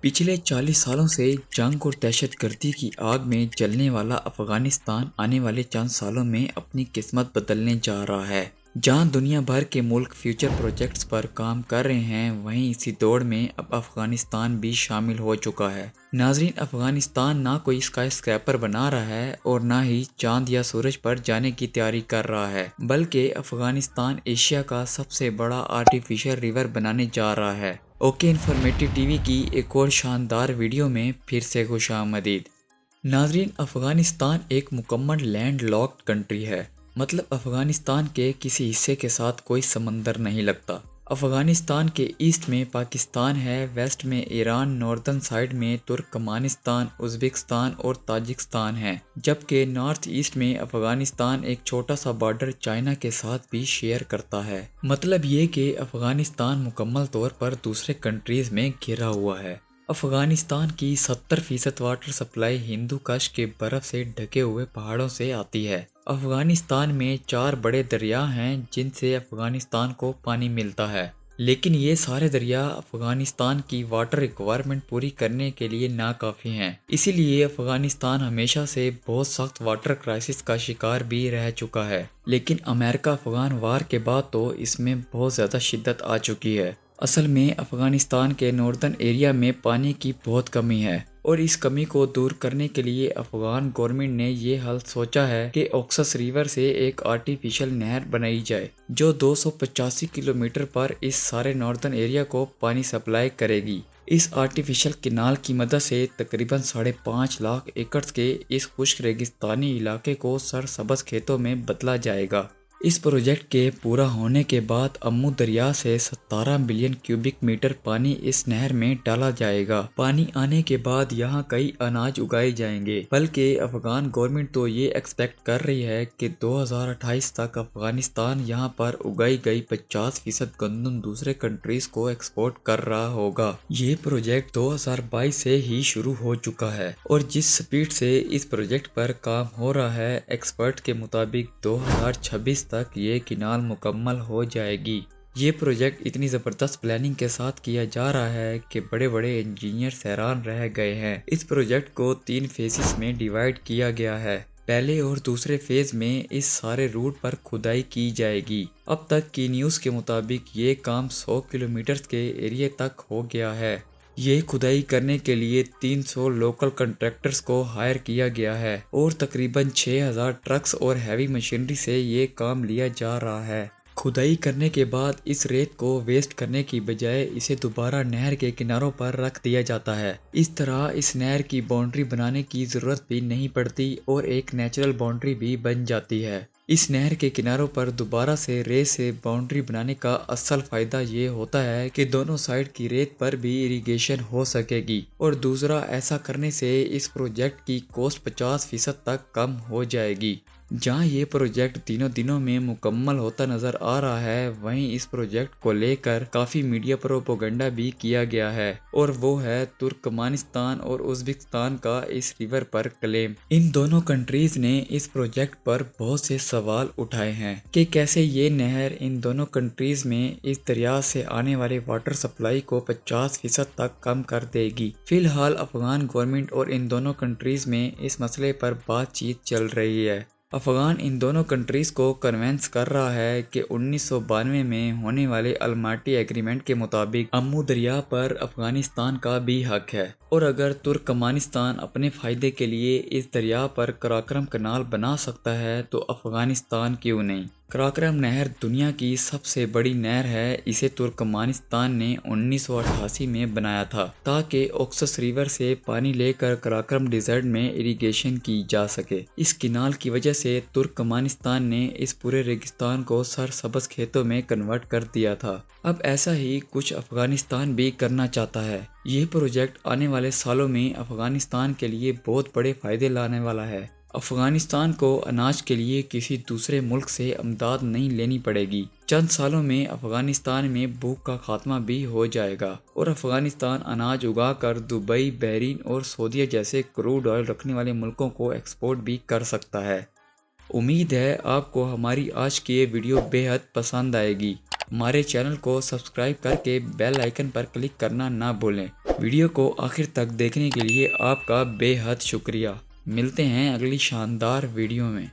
پچھلے 40 سالوں سے جنگ اور دہشت گردی کی آگ میں جلنے والا افغانستان آنے والے چند سالوں میں اپنی قسمت بدلنے جا رہا ہے۔ جہاں دنیا بھر کے ملک فیوچر پروجیکٹس پر کام کر رہے ہیں، وہیں اسی دوڑ میں اب افغانستان بھی شامل ہو چکا ہے۔ ناظرین، افغانستان نہ کوئی اسکائی اسکریپر بنا رہا ہے اور نہ ہی چاند یا سورج پر جانے کی تیاری کر رہا ہے، بلکہ افغانستان ایشیا کا سب سے بڑا آرٹیفیشل ریور بنانے جا رہا ہے۔ اوکے انفارمیٹو ٹی وی کی ایک اور شاندار ویڈیو میں پھر سے خوش آمدید۔ ناظرین، افغانستان ایک مکمل لینڈ لاکڈ کنٹری ہے، مطلب افغانستان کے کسی حصے کے ساتھ کوئی سمندر نہیں لگتا۔ افغانستان کے ایسٹ میں پاکستان ہے، ویسٹ میں ایران، ناردرن سائیڈ میں ترکمانستان، ازبکستان اور تاجکستان ہے، جبکہ نارتھ ایسٹ میں افغانستان ایک چھوٹا سا بارڈر چائنا کے ساتھ بھی شیئر کرتا ہے۔ مطلب یہ کہ افغانستان مکمل طور پر دوسرے کنٹریز میں گھرا ہوا ہے۔ افغانستان کی 70% واٹر سپلائی ہندو کش کے برف سے ڈھکے ہوئے پہاڑوں سے آتی ہے۔ افغانستان میں 4 بڑے دریا ہیں جن سے افغانستان کو پانی ملتا ہے، لیکن یہ سارے دریا افغانستان کی واٹر ریکوائرمنٹ پوری کرنے کے لیے ناکافی ہیں۔ اسی لیے افغانستان ہمیشہ سے بہت سخت واٹر کرائسس کا شکار بھی رہ چکا ہے، لیکن امریکہ افغان وار کے بعد تو اس میں بہت زیادہ شدت آ چکی ہے۔ اصل میں افغانستان کے ناردرن ایریا میں پانی کی بہت کمی ہے، اور اس کمی کو دور کرنے کے لیے افغان گورنمنٹ نے یہ حل سوچا ہے کہ اوکسس ریور سے ایک آرٹیفیشل نہر بنائی جائے جو 285 کلومیٹر پر اس سارے ناردرن ایریا کو پانی سپلائی کرے گی۔ اس آرٹیفیشل کینال کی مدد سے تقریباً 5.5 لاکھ ایکڑ کے اس خشک ریگستانی علاقے کو سرسبز کھیتوں میں بدلا جائے گا۔ اس پروجیکٹ کے پورا ہونے کے بعد امو دریا سے 17 بلین کیوبک میٹر پانی اس نہر میں ڈالا جائے گا۔ پانی آنے کے بعد یہاں کئی اناج اگائے جائیں گے، بلکہ افغان گورنمنٹ تو یہ ایکسپیکٹ کر رہی ہے کہ 2028 تک افغانستان یہاں پر اگائی گئی 50% گندم دوسرے کنٹریز کو ایکسپورٹ کر رہا ہوگا۔ یہ پروجیکٹ 2022 سے ہی شروع ہو چکا ہے، اور جس سپیڈ سے اس پروجیکٹ پر کام ہو رہا ہے، ایکسپرٹ کے مطابق 2026 تک یہ کینال مکمل ہو جائے گی۔ یہ پروجیکٹ اتنی زبردست پلاننگ کے ساتھ کیا جا رہا ہے کہ بڑے بڑے انجینئرز حیران رہ گئے ہیں۔ اس پروجیکٹ کو 3 فیزز میں ڈیوائیڈ کیا گیا ہے۔ پہلے اور دوسرے فیز میں اس سارے روٹ پر کھدائی کی جائے گی۔ اب تک کی نیوز کے مطابق یہ کام 100 کلومیٹر کے ایریا تک ہو گیا ہے۔ یہ کھدائی کرنے کے لیے 300 لوکل کنٹریکٹرز کو ہائر کیا گیا ہے، اور تقریباً 6000 ٹرکس اور ہیوی مشینری سے یہ کام لیا جا رہا ہے۔ کھدائی کرنے کے بعد اس ریت کو ویسٹ کرنے کی بجائے اسے دوبارہ نہر کے کناروں پر رکھ دیا جاتا ہے۔ اس طرح اس نہر کی باؤنڈری بنانے کی ضرورت بھی نہیں پڑتی اور ایک نیچرل باؤنڈری بھی بن جاتی ہے۔ اس نہر کے کناروں پر دوبارہ سے ریت سے باؤنڈری بنانے کا اصل فائدہ یہ ہوتا ہے کہ دونوں سائیڈ کی ریت پر بھی اریگیشن ہو سکے گی، اور دوسرا، ایسا کرنے سے اس پروجیکٹ کی کاسٹ 50% تک کم ہو جائے گی۔ جہاں یہ پروجیکٹ دنوں میں مکمل ہوتا نظر آ رہا ہے، وہیں اس پروجیکٹ کو لے کر کافی میڈیا پروپیگنڈا بھی کیا گیا ہے، اور وہ ہے ترکمانستان اور ازبکستان کا اس ریور پر کلیم۔ ان دونوں کنٹریز نے اس پروجیکٹ پر بہت سے سوال اٹھائے ہیں کہ کیسے یہ نہر ان دونوں کنٹریز میں اس دریا سے آنے والے واٹر سپلائی کو 50% تک کم کر دے گی۔ فی الحال افغان گورنمنٹ اور ان دونوں کنٹریز میں اس مسئلے پر بات چیت چل رہی ہے۔ افغان ان دونوں کنٹریز کو کنونس کر رہا ہے کہ 1992 میں ہونے والے الماٹی ایگریمنٹ کے مطابق امو دریا پر افغانستان کا بھی حق ہے، اور اگر ترکمانستان اپنے فائدے کے لیے اس دریا پر قراقرم کنال بنا سکتا ہے تو افغانستان کیوں نہیں؟ قراقرم نہر دنیا کی سب سے بڑی نہر ہے۔ اسے ترکمانستان نے 1988 میں بنایا تھا تاکہ اوکسس ریور سے پانی لے کر قراقرم ڈیزرٹ میں اریگیشن کی جا سکے۔ اس کینال کی وجہ سے ترکمانستان نے اس پورے ریگستان کو سرسبز کھیتوں میں کنورٹ کر دیا تھا۔ اب ایسا ہی کچھ افغانستان بھی کرنا چاہتا ہے۔ یہ پروجیکٹ آنے والے سالوں میں افغانستان کے لیے بہت بڑے فائدے لانے والا ہے۔ افغانستان کو اناج کے لیے کسی دوسرے ملک سے امداد نہیں لینی پڑے گی۔ چند سالوں میں افغانستان میں بھوک کا خاتمہ بھی ہو جائے گا، اور افغانستان اناج اگا کر دبئی، بحرین اور سعودیہ جیسے کروڈ آئل رکھنے والے ملکوں کو ایکسپورٹ بھی کر سکتا ہے۔ امید ہے آپ کو ہماری آج کی یہ ویڈیو بے حد پسند آئے گی۔ ہمارے چینل کو سبسکرائب کر کے بیل آئیکن پر کلک کرنا نہ بھولیں۔ ویڈیو کو آخر تک دیکھنے کے لیے آپ کا بے حد شکریہ۔ ملتے ہیں اگلی شاندار ویڈیو میں۔